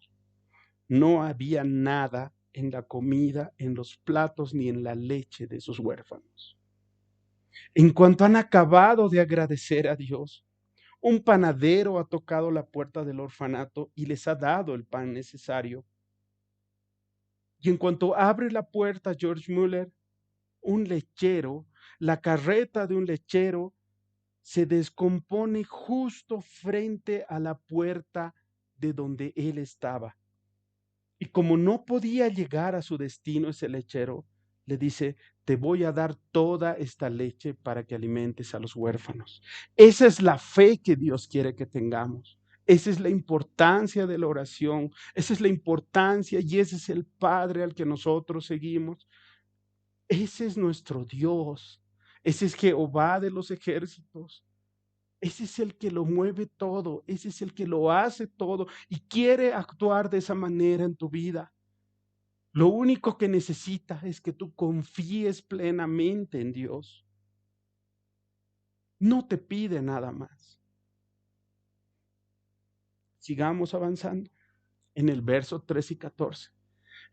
No había nada en la comida, en los platos, ni en la leche de sus huérfanos. En cuanto han acabado de agradecer a Dios, un panadero ha tocado la puerta del orfanato y les ha dado el pan necesario. Y en cuanto abre la puerta George Müller, un lechero, la carreta de un lechero se descompone justo frente a la puerta de donde él estaba. Y como no podía llegar a su destino, ese lechero le dice: te voy a dar toda esta leche para que alimentes a los huérfanos. Esa es la fe que Dios quiere que tengamos. Esa es la importancia de la oración. Esa es la importancia y ese es el Padre al que nosotros seguimos. Ese es nuestro Dios. Ese es Jehová de los ejércitos. Ese es el que lo mueve todo. Ese es el que lo hace todo y quiere actuar de esa manera en tu vida. Lo único que necesita es que tú confíes plenamente en Dios. No te pide nada más. Sigamos avanzando. En el verso 13 y 14.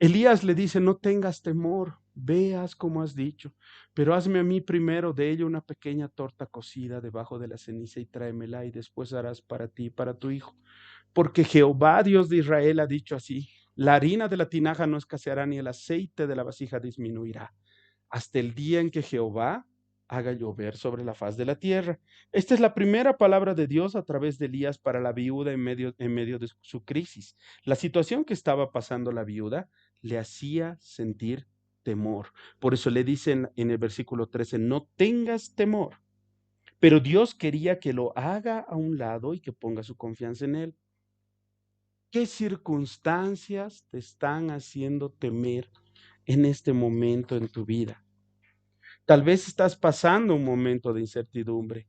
Elías le dice: no tengas temor, veas como has dicho, pero hazme a mí primero de ella una pequeña torta cocida debajo de la ceniza y tráemela, y después harás para ti y para tu hijo. Porque Jehová, Dios de Israel, ha dicho así: la harina de la tinaja no escaseará, ni el aceite de la vasija disminuirá, hasta el día en que Jehová haga llover sobre la faz de la tierra. Esta es la primera palabra de Dios a través de Elías para la viuda en medio de su crisis. La situación que estaba pasando la viuda le hacía sentir temor. Por eso le dicen en el versículo 13: no tengas temor. Pero Dios quería que lo haga a un lado y que ponga su confianza en él. ¿Qué circunstancias te están haciendo temer en este momento en tu vida? Tal vez estás pasando un momento de incertidumbre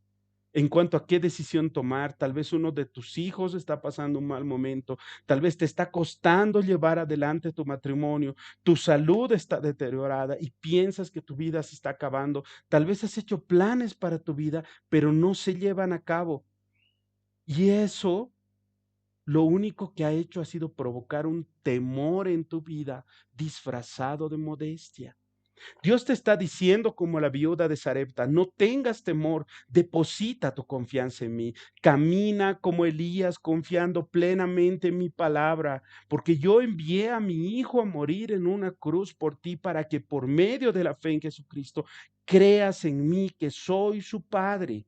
en cuanto a qué decisión tomar. Tal vez uno de tus hijos está pasando un mal momento. Tal vez te está costando llevar adelante tu matrimonio. Tu salud está deteriorada y piensas que tu vida se está acabando. Tal vez has hecho planes para tu vida, pero no se llevan a cabo. Y eso lo único que ha hecho ha sido provocar un temor en tu vida disfrazado de modestia. Dios te está diciendo como la viuda de Sarepta, no tengas temor, deposita tu confianza en mí, camina como Elías confiando plenamente en mi palabra, porque yo envié a mi hijo a morir en una cruz por ti para que por medio de la fe en Jesucristo creas en mí que soy su padre.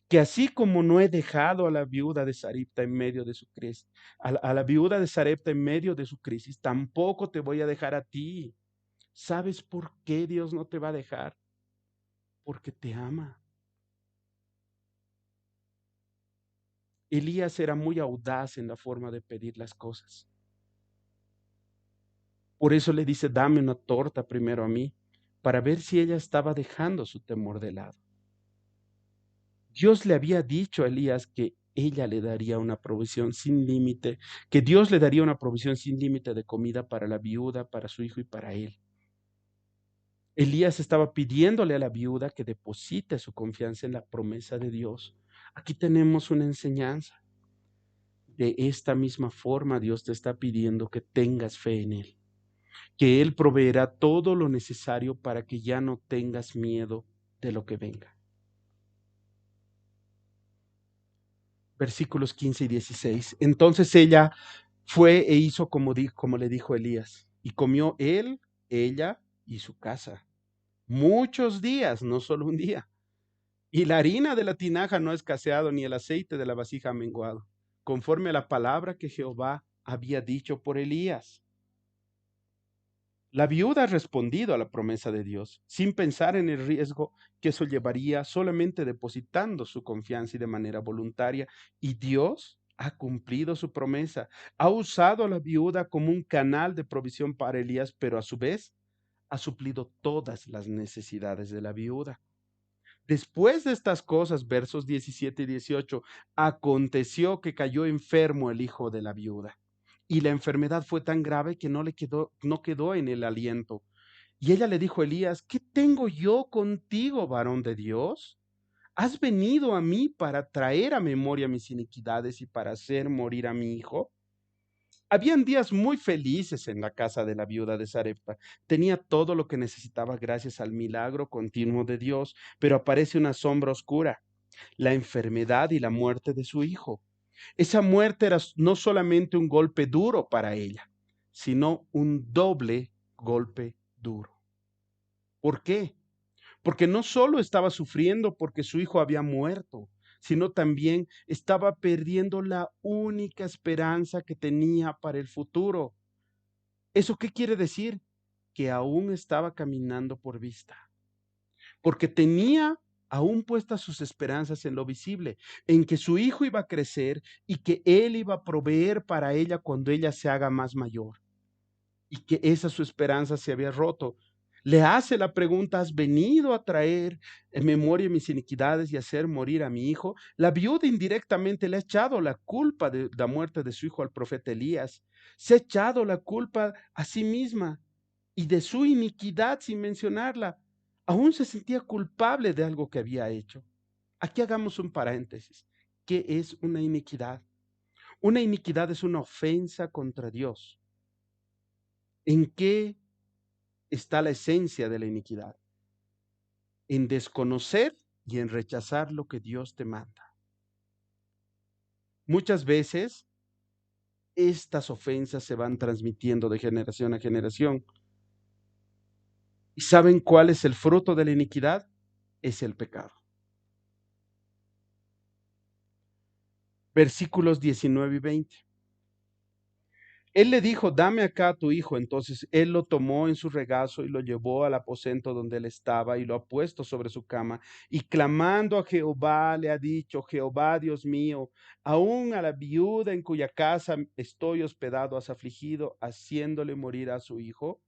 Que así como no he dejado a la viuda de Sarepta en medio de su crisis, a la viuda de Sarepta en medio de su crisis, tampoco te voy a dejar a ti. ¿Sabes por qué Dios no te va a dejar? Porque te ama. Elías era muy audaz en la forma de pedir las cosas. Por eso le dice, dame una torta primero a mí, para ver si ella estaba dejando su temor de lado. Dios le había dicho a Elías que ella le daría una provisión sin límite, que Dios le daría una provisión sin límite de comida para la viuda, para su hijo y para él. Elías estaba pidiéndole a la viuda que deposite su confianza en la promesa de Dios. Aquí tenemos una enseñanza. De esta misma forma, Dios te está pidiendo que tengas fe en Él, que Él proveerá todo lo necesario para que ya no tengas miedo de lo que venga. Versículos 15 y 16. Entonces ella fue e hizo como le dijo Elías, y comió él, ella y su casa. Muchos días, no solo un día. Y la harina de la tinaja no ha escaseado, ni el aceite de la vasija ha menguado, conforme a la palabra que Jehová había dicho por Elías. La viuda ha respondido a la promesa de Dios, sin pensar en el riesgo que eso llevaría, solamente depositando su confianza y de manera voluntaria. Y Dios ha cumplido su promesa. Ha usado a la viuda como un canal de provisión para Elías, pero a su vez ha suplido todas las necesidades de la viuda. Después de estas cosas, versos 17 y 18, aconteció que cayó enfermo el hijo de la viuda, y la enfermedad fue tan grave que no quedó en el aliento. Y ella le dijo a Elías, ¿qué tengo yo contigo, varón de Dios? ¿Has venido a mí para traer a memoria mis iniquidades y para hacer morir a mi hijo? Habían días muy felices en la casa de la viuda de Sarepta. Tenía todo lo que necesitaba gracias al milagro continuo de Dios, pero aparece una sombra oscura, la enfermedad y la muerte de su hijo. Esa muerte era no solamente un golpe duro para ella, sino un doble golpe duro. ¿Por qué? Porque no solo estaba sufriendo porque su hijo había muerto, sino también estaba perdiendo la única esperanza que tenía para el futuro. ¿Eso qué quiere decir? Que aún estaba caminando por vista, porque tenía aún puestas sus esperanzas en lo visible, en que su hijo iba a crecer y que él iba a proveer para ella cuando ella se haga más mayor, y que esa su esperanza se había roto. Le hace la pregunta, ¿has venido a traer en memoria mis iniquidades y hacer morir a mi hijo? La viuda indirectamente le ha echado la culpa de la muerte de su hijo al profeta Elías. Se ha echado la culpa a sí misma y de su iniquidad sin mencionarla. Aún se sentía culpable de algo que había hecho. Aquí hagamos un paréntesis. ¿Qué es una iniquidad? Una iniquidad es una ofensa contra Dios. ¿En qué está la esencia de la iniquidad? En desconocer y en rechazar lo que Dios te manda. Muchas veces estas ofensas se van transmitiendo de generación a generación. ¿Y saben cuál es el fruto de la iniquidad? Es el pecado. Versículos 19 y 20. Él le dijo, dame acá a tu hijo. Entonces él lo tomó en su regazo y lo llevó al aposento donde él estaba y lo ha puesto sobre su cama. Y clamando a Jehová le ha dicho, Jehová Dios mío, aún a la viuda en cuya casa estoy hospedado has afligido, haciéndole morir a su hijo.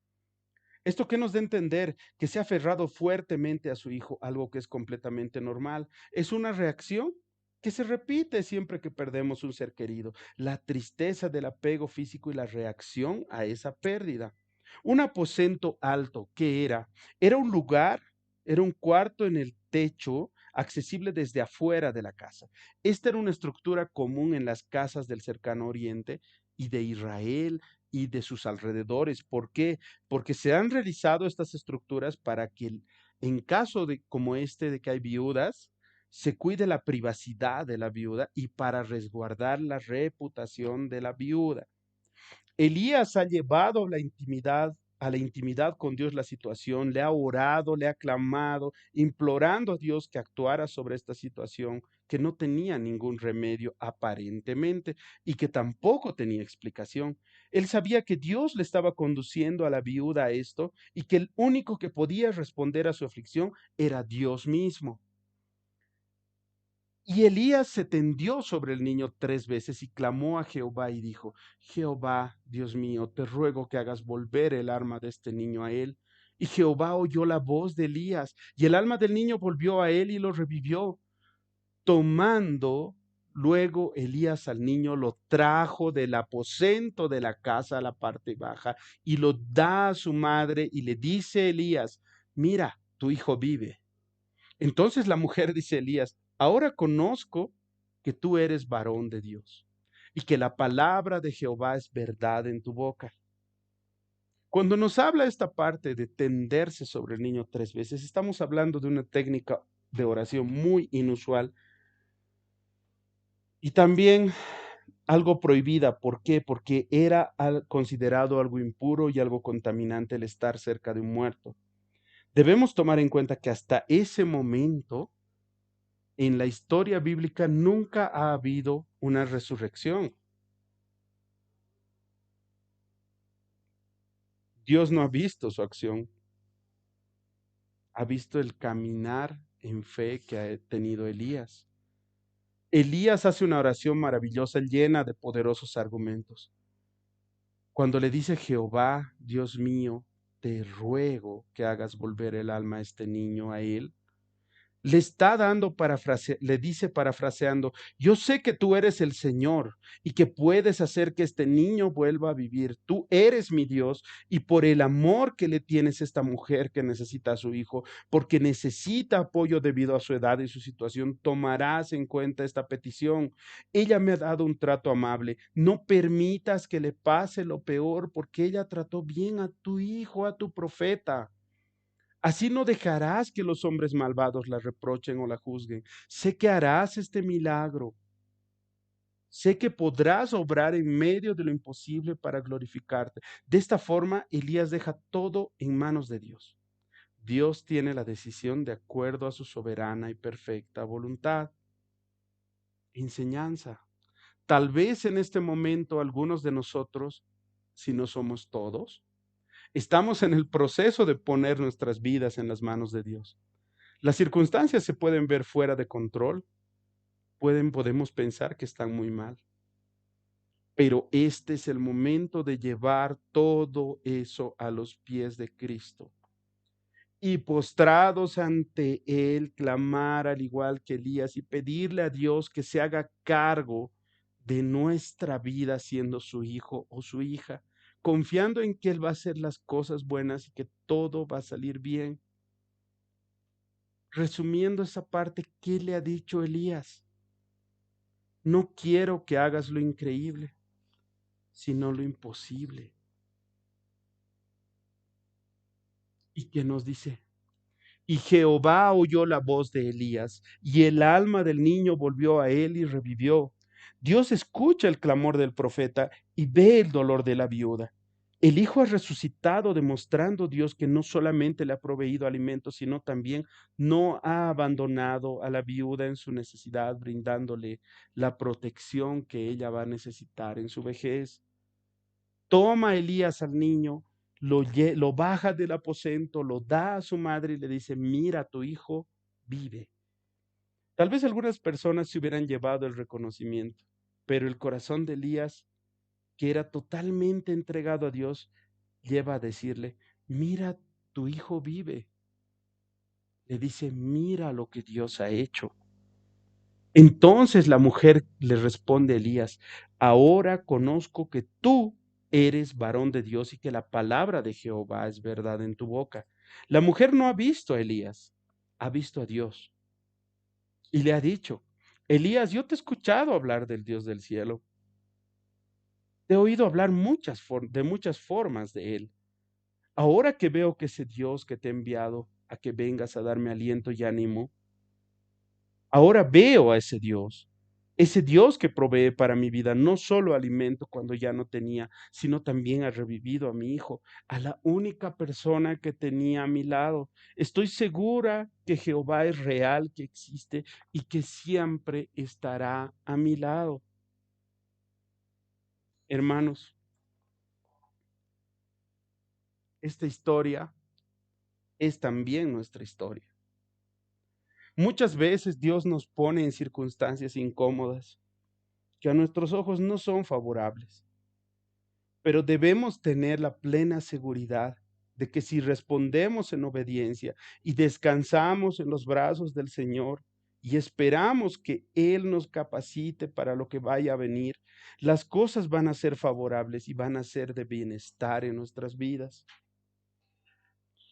¿Esto qué nos da a entender? Que se ha aferrado fuertemente a su hijo, algo que es completamente normal. Es una reacción que se repite siempre que perdemos un ser querido. La tristeza del apego físico y la reacción a esa pérdida. Un aposento alto, ¿qué era? Era un lugar, era un cuarto en el techo accesible desde afuera de la casa. Esta era una estructura común en las casas del cercano oriente y de Israel y de sus alrededores. ¿Por qué? Porque se han realizado estas estructuras para que en caso de como este de que hay viudas, se cuide la privacidad de la viuda y para resguardar la reputación de la viuda. Elías ha llevado a la intimidad con Dios la situación, le ha orado, le ha clamado, implorando a Dios que actuara sobre esta situación que no tenía ningún remedio aparentemente y que tampoco tenía explicación. Él sabía que Dios le estaba conduciendo a la viuda a esto y que el único que podía responder a su aflicción era Dios mismo. Y Elías se tendió sobre el niño 3 veces y clamó a Jehová y dijo: Jehová, Dios mío, te ruego que hagas volver el alma de este niño a él. Y Jehová oyó la voz de Elías, y el alma del niño volvió a él y lo revivió. Tomando luego Elías al niño, lo trajo del aposento de la casa a la parte baja y lo da a su madre y le dice Elías: mira, tu hijo vive. Entonces la mujer dice a Elías: ahora conozco que tú eres varón de Dios y que la palabra de Jehová es verdad en tu boca. Cuando nos habla esta parte de tenderse sobre el niño 3 veces, estamos hablando de una técnica de oración muy inusual y también algo prohibida. ¿Por qué? Porque era considerado algo impuro y algo contaminante el estar cerca de un muerto. Debemos tomar en cuenta que hasta ese momento en la historia bíblica nunca ha habido una resurrección. Dios no ha visto su acción, ha visto el caminar en fe que ha tenido Elías. Elías hace una oración maravillosa llena de poderosos argumentos. Cuando le dice: Jehová, Dios mío, te ruego que hagas volver el alma a este niño a él, le está dando le dice parafraseando: yo sé que tú eres el Señor y que puedes hacer que este niño vuelva a vivir. Tú eres mi Dios y por el amor que le tienes a esta mujer que necesita a su hijo, porque necesita apoyo debido a su edad y su situación, tomarás en cuenta esta petición. Ella me ha dado un trato amable. No permitas que le pase lo peor, porque ella trató bien a tu hijo, a tu profeta. Así no dejarás que los hombres malvados la reprochen o la juzguen. Sé que harás este milagro. Sé que podrás obrar en medio de lo imposible para glorificarte. De esta forma, Elías deja todo en manos de Dios. Dios tiene la decisión de acuerdo a su soberana y perfecta voluntad. Enseñanza. Tal vez en este momento algunos de nosotros, si no somos todos, estamos en el proceso de poner nuestras vidas en las manos de Dios. Las circunstancias se pueden ver fuera de control, podemos pensar que están muy mal, pero este es el momento de llevar todo eso a los pies de Cristo y postrados ante Él, clamar al igual que Elías y pedirle a Dios que se haga cargo de nuestra vida siendo su hijo o su hija, confiando en que Él va a hacer las cosas buenas y que todo va a salir bien. Resumiendo esa parte, ¿qué le ha dicho Elías? No quiero que hagas lo increíble, sino lo imposible. ¿Y qué nos dice? Y Jehová oyó la voz de Elías, y el alma del niño volvió a él y revivió. Dios escucha el clamor del profeta y ve el dolor de la viuda. El hijo ha resucitado, demostrando Dios que no solamente le ha proveído alimento, sino también no ha abandonado a la viuda en su necesidad, brindándole la protección que ella va a necesitar en su vejez. Toma Elías al niño, lo baja del aposento, lo da a su madre y le dice: mira, tu hijo vive. Tal vez algunas personas se hubieran llevado el reconocimiento, pero el corazón de Elías, que era totalmente entregado a Dios, lleva a decirle: mira, tu hijo vive. Le dice: mira lo que Dios ha hecho. Entonces la mujer le responde a Elías: ahora conozco que tú eres varón de Dios y que la palabra de Jehová es verdad en tu boca. La mujer no ha visto a Elías, ha visto a Dios. y le ha dicho: Elías, yo te he escuchado hablar del Dios del cielo. Te he oído hablar de muchas formas de él. Ahora que veo que ese Dios que te ha enviado a que vengas a darme aliento y ánimo, ahora veo a ese Dios que provee para mi vida no solo alimento cuando ya no tenía, sino también ha revivido a mi hijo, a la única persona que tenía a mi lado. Estoy segura que Jehová es real, que existe y que siempre estará a mi lado. Hermanos, esta historia es también nuestra historia. Muchas veces Dios nos pone en circunstancias incómodas que a nuestros ojos no son favorables, pero debemos tener la plena seguridad de que si respondemos en obediencia y descansamos en los brazos del Señor y esperamos que Él nos capacite para lo que vaya a venir, las cosas van a ser favorables y van a ser de bienestar en nuestras vidas.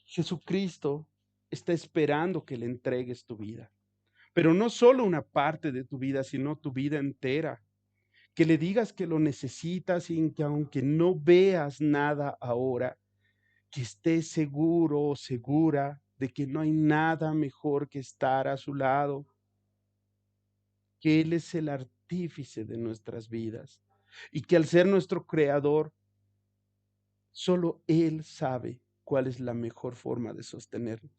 Jesucristo está esperando que le entregues tu vida, pero no solo una parte de tu vida, sino tu vida entera. Que le digas que lo necesitas y que aunque no veas nada ahora, que estés seguro o segura de que no hay nada mejor que estar a su lado, que Él es el artífice de nuestras vidas y que al ser nuestro creador, solo Él sabe cuál es la mejor forma de sostenernos.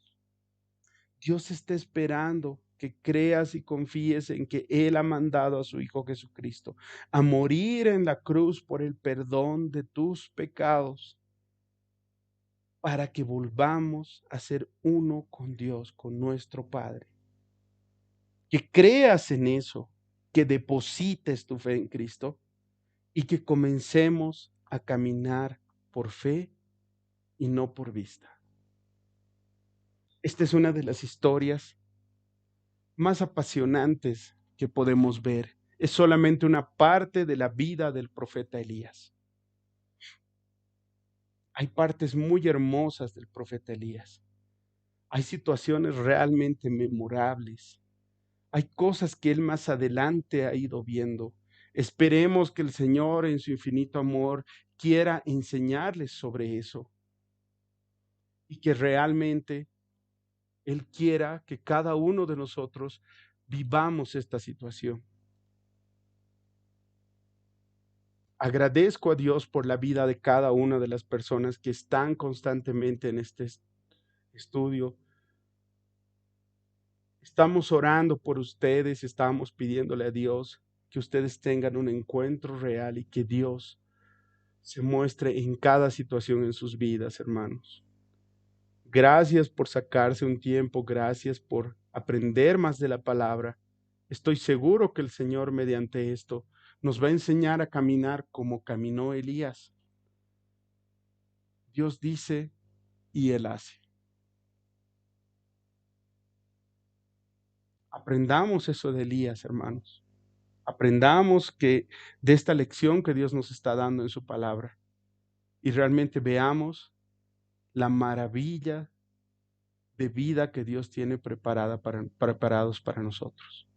Dios está esperando que creas y confíes en que Él ha mandado a su Hijo Jesucristo a morir en la cruz por el perdón de tus pecados, para que volvamos a ser uno con Dios, con nuestro Padre. Que creas en eso, que deposites tu fe en Cristo y que comencemos a caminar por fe y no por vista. Esta es una de las historias más apasionantes que podemos ver. Es solamente una parte de la vida del profeta Elías. Hay partes muy hermosas del profeta Elías. Hay situaciones realmente memorables. Hay cosas que él más adelante ha ido viendo. Esperemos que el Señor en su infinito amor quiera enseñarles sobre eso y que realmente Él quiera que cada uno de nosotros vivamos esta situación. Agradezco a Dios por la vida de cada una de las personas que están constantemente en este estudio. Estamos orando por ustedes, estamos pidiéndole a Dios que ustedes tengan un encuentro real y que Dios se muestre en cada situación en sus vidas, hermanos. Gracias por sacarse un tiempo, gracias por aprender más de la palabra. Estoy seguro que el Señor mediante esto nos va a enseñar a caminar como caminó Elías. Dios dice y Él hace. Aprendamos eso de Elías, hermanos. Aprendamos que de esta lección que Dios nos está dando en su palabra y realmente veamos la maravilla de vida que Dios tiene preparados para nosotros.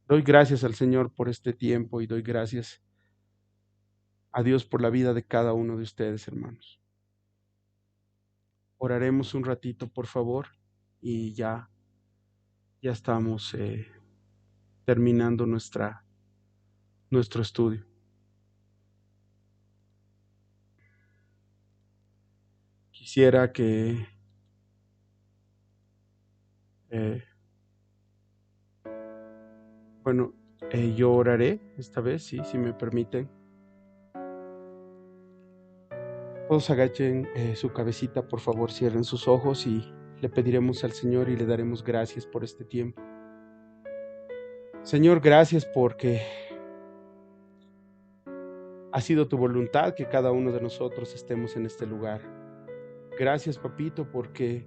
Doy gracias al Señor por este tiempo y doy gracias a Dios por la vida de cada uno de ustedes, hermanos. Oraremos un ratito, por favor, y ya estamos terminando nuestro estudio. Quisiera que yo oraré esta vez, sí, si me permiten. Todos agachen su cabecita, por favor, cierren sus ojos y le pediremos al Señor y le daremos gracias por este tiempo. Señor, gracias porque ha sido tu voluntad que cada uno de nosotros estemos en este lugar. Gracias, papito, porque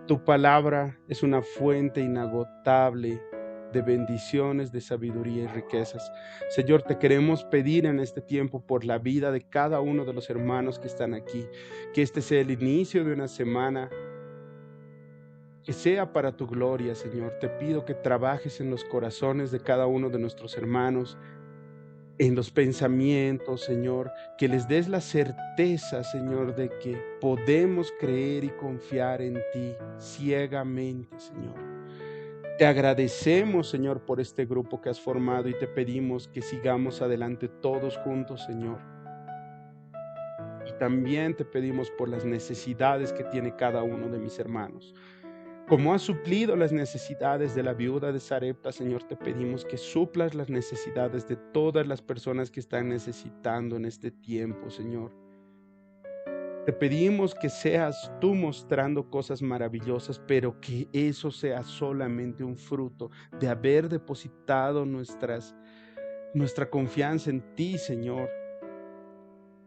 tu palabra es una fuente inagotable de bendiciones, de sabiduría y riquezas. Señor, te queremos pedir en este tiempo por la vida de cada uno de los hermanos que están aquí, que este sea el inicio de una semana que sea para tu gloria, Señor. Te pido que trabajes en los corazones de cada uno de nuestros hermanos, en los pensamientos, Señor, que les des la certeza, Señor, de que podemos creer y confiar en ti ciegamente, Señor. Te agradecemos, Señor, por este grupo que has formado y te pedimos que sigamos adelante todos juntos, Señor. Y también te pedimos por las necesidades que tiene cada uno de mis hermanos. Como has suplido las necesidades de la viuda de Sarepta, Señor, te pedimos que suplas las necesidades de todas las personas que están necesitando en este tiempo, Señor. Te pedimos que seas tú mostrando cosas maravillosas, pero que eso sea solamente un fruto de haber depositado nuestra confianza en ti, Señor.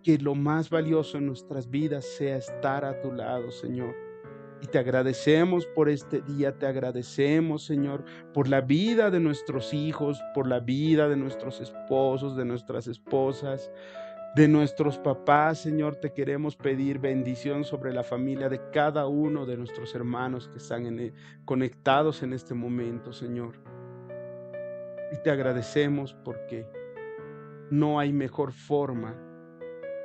Que lo más valioso en nuestras vidas sea estar a tu lado, Señor. Y te agradecemos por este día, te agradecemos, Señor, por la vida de nuestros hijos, por la vida de nuestros esposos, de nuestras esposas, de nuestros papás, Señor. Te queremos pedir bendición sobre la familia de cada uno de nuestros hermanos que están conectados en este momento, Señor. Y te agradecemos porque no hay mejor forma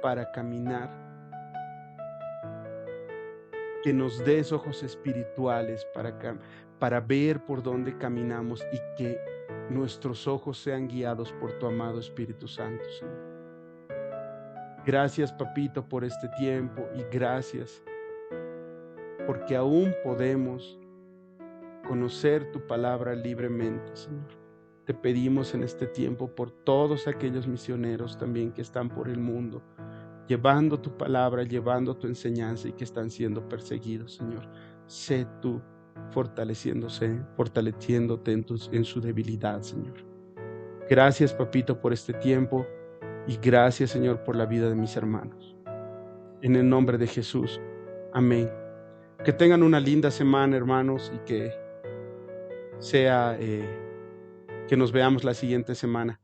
para caminar que nos des ojos espirituales para ver por dónde caminamos y que nuestros ojos sean guiados por tu amado Espíritu Santo, Señor. Gracias, papito, por este tiempo y gracias porque aún podemos conocer tu palabra libremente, Señor. Te pedimos en este tiempo por todos aquellos misioneros también que están por el mundo, llevando tu palabra, llevando tu enseñanza y que están siendo perseguidos, Señor. Sé tú fortaleciéndote en su debilidad, Señor. Gracias, papito, por este tiempo y gracias, Señor, por la vida de mis hermanos. En el nombre de Jesús. Amén. Que tengan una linda semana, hermanos, y que sea que nos veamos la siguiente semana.